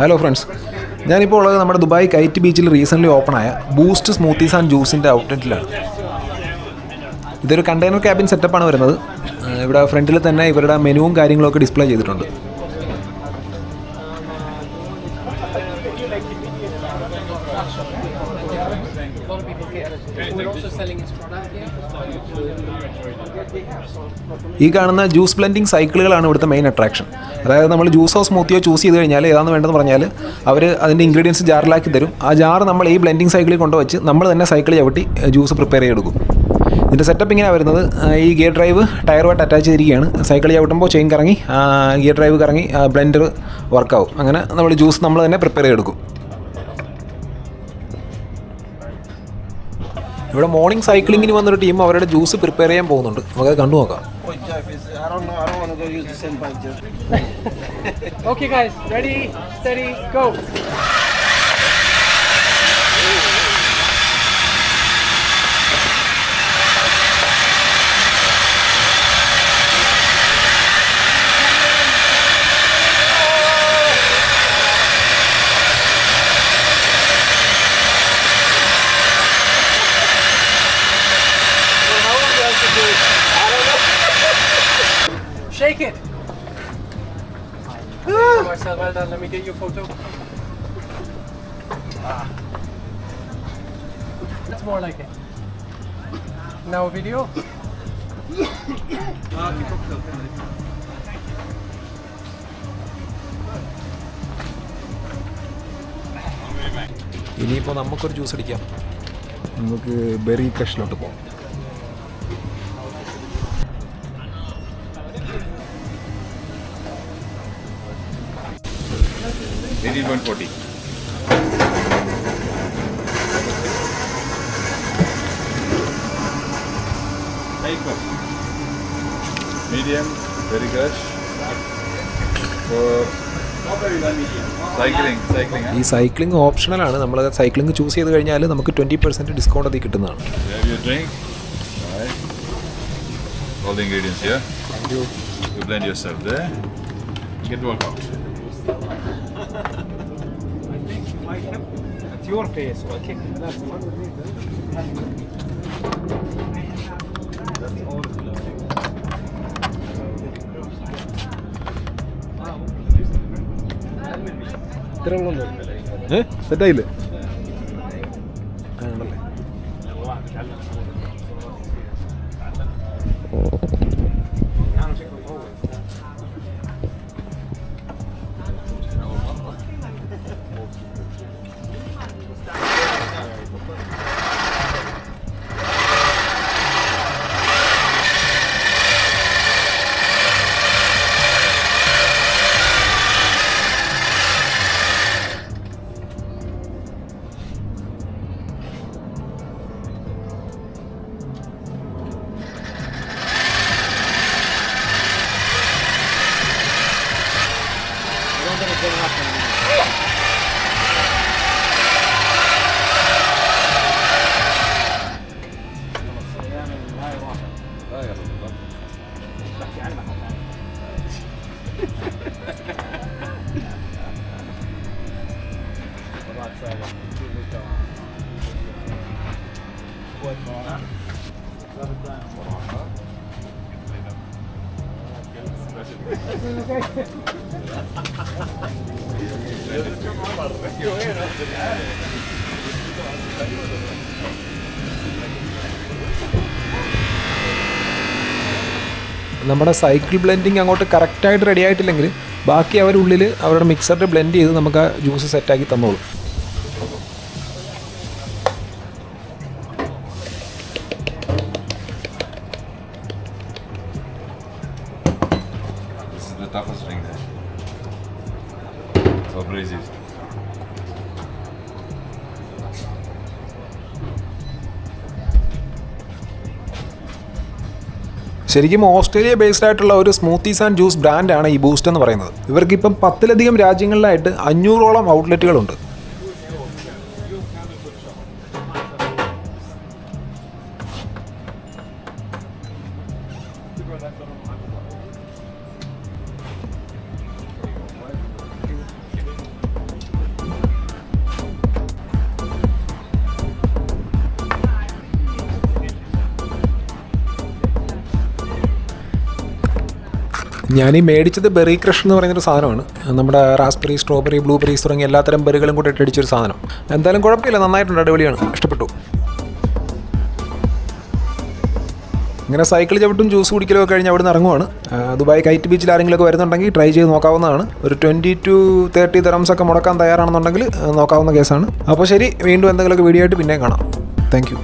Hello friends, ഞാനിപ്പോൾ ഉള്ളത് നമ്മുടെ ദുബായ് കൈറ്റ് ബീച്ചിൽ റീസെൻ്റ്ലി ഓപ്പണായ ബൂസ്റ്റ് സ്മൂത്തീസ് ആൻഡ് ജ്യൂസിൻ്റെ ഔട്ട്ലെറ്റിലാണ്. ഇതൊരു കണ്ടെയ്നർ ക്യാബിൻ സെറ്റപ്പാണ് വരുന്നത്. ഇവിടെ ഫ്രണ്ടിൽ തന്നെ ഇവരുടെ മെനുവും കാര്യങ്ങളൊക്കെ ഡിസ്പ്ലേ ചെയ്തിട്ടുണ്ട്. ഈ കാണുന്ന ജ്യൂസ് ബ്ലെൻഡിങ് സൈക്കിളുകളാണ് ഇവിടുത്തെ മെയിൻ അട്രാക്ഷൻ. അതായത് നമ്മൾ ജ്യൂസോ സ്മൂത്തിയോ ചൂസ് ചെയ്ത് കഴിഞ്ഞാൽ ഏതാണെന്ന് വേണ്ടതെന്ന് പറഞ്ഞാൽ അവർ അതിൻ്റെ ഇൻഗ്രീഡിയൻസ് ജാറിലാക്കി തരും. ആ ജാർ നമ്മൾ ഈ ബ്ലെൻഡിങ് സൈക്കിളിൽ കൊണ്ടുവച്ച് നമ്മൾ തന്നെ സൈക്കിൾ ചവിട്ടി ജ്യൂസ് പ്രിപ്പയർ ചെയ്തെടുക്കും. ഇതിൻ്റെ സെറ്റപ്പ് ഇങ്ങനെ വരുന്നത്, ഈ ഗിയർ ഡ്രൈവ് ടയറുമായിട്ട് അറ്റാച്ച് ചെയ്തിരിക്കുകയാണ്. സൈക്കിൾ ചവിട്ടുമ്പോൾ ചെയിൻ കറങ്ങി, ഗിയർ ഡ്രൈവ് കറങ്ങി, ബ്ലെൻഡർ വർക്കാവും. അങ്ങനെ നമ്മൾ ജ്യൂസ് നമ്മൾ തന്നെ പ്രിപ്പയർ ചെയ്തെടുക്കും. ഇവിടെ മോർണിംഗ് സൈക്ലിങ്ങിന് വന്നൊരു ടീം അവരുടെ ജ്യൂസ് പ്രിപ്പയർ ചെയ്യാൻ പോകുന്നുണ്ട്. നമുക്കത് കണ്ടു നോക്കാം. Okay guys, ready, steady, go. Shake it. Marcel, well done. Let me get your photo. That's more like it. Now a video. ഇനിയിപ്പോൾ നമുക്കൊരു ജ്യൂസ് അടിക്കാം. നമുക്ക് ബെറി ക്രഷിലോട്ട് പോകാം. Maybe 140. Medium, very crush. For cycling. ഈ സൈക്ലിംഗ് ഓപ്ഷണലാണ്. നമ്മൾ cycling choose ചെയ്ത് കഴിഞ്ഞാൽ നമുക്ക് 20% ഡിസ്കൗണ്ട് അതിൽ കിട്ടുന്നതാണ്. You have your drink. Right. All the ingredients here. Thank you. You blend yourself there. Get workout. It's your pace. Okay. That's സെറ്റായില്ലേ? നമ്മുടെ cycle blending അങ്ങോട്ട് കറക്റ്റായിട്ട് റെഡി ആയിട്ടില്ലെങ്കിൽ ബാക്കി അവരുള്ളിൽ അവരുടെ മിക്സറിൽ ബ്ലെൻഡ് ചെയ്ത് നമുക്ക് ആ ജ്യൂസ് സെറ്റാക്കി തന്നോളും. This is the toughest drink there. So abrasive. ശരിക്കും ഓസ്ട്രേലിയ ബേസ്ഡ് ആയിട്ടുള്ള ഒരു സ്മൂത്തീസ് ആൻഡ് ജ്യൂസ് ബ്രാൻഡാണ് ഈ ബൂസ്റ്റ് എന്ന് പറയുന്നത്. ഇവർക്കിപ്പം 10ലധികം രാജ്യങ്ങളിലായിട്ട് 500ഓളം ഔട്ട്ലെറ്റുകളുണ്ട്. ഞാൻ ഈ മേടിച്ചത് ബെറി ക്രഷ് എന്ന് പറയുന്നൊരു സാധനമാണ്. നമ്മുടെ റാസ്ബെറി, സ്ട്രോബെറി, ബ്ലൂബെറീസ് തുടങ്ങിയ എല്ലാത്തരം ബെറികളും കൂടെ ഇട്ടടിച്ചൊരു സാധനം. എന്തായാലും കുഴപ്പമില്ല, നന്നായിട്ടുണ്ട്, അടിപൊളിയാണ്, ഇഷ്ടപ്പെട്ടു. ഇങ്ങനെ സൈക്കിൾ ചവിട്ടും ജ്യൂസ് കുടിക്കലും ഒക്കെ കഴിഞ്ഞ് അവിടെ നിന്ന് ഇറങ്ങുവാണ്. ദുബായ് കൈറ്റ് ബീച്ചിൽ ആരെങ്കിലുമൊക്കെ വരുന്നുണ്ടെങ്കിൽ ട്രൈ ചെയ്ത് നോക്കാവുന്നതാണ്. ഒരു 20 to 30 ദിറംസ് ഒക്കെ മുടക്കാൻ തയ്യാറാണെന്നുണ്ടെങ്കിൽ നോക്കാവുന്ന കേസാണ്. അപ്പോൾ ശരി, വീണ്ടും എന്തെങ്കിലുമൊക്കെ വീഡിയോ ആയിട്ട് പിന്നെയും കാണാം. Thank you.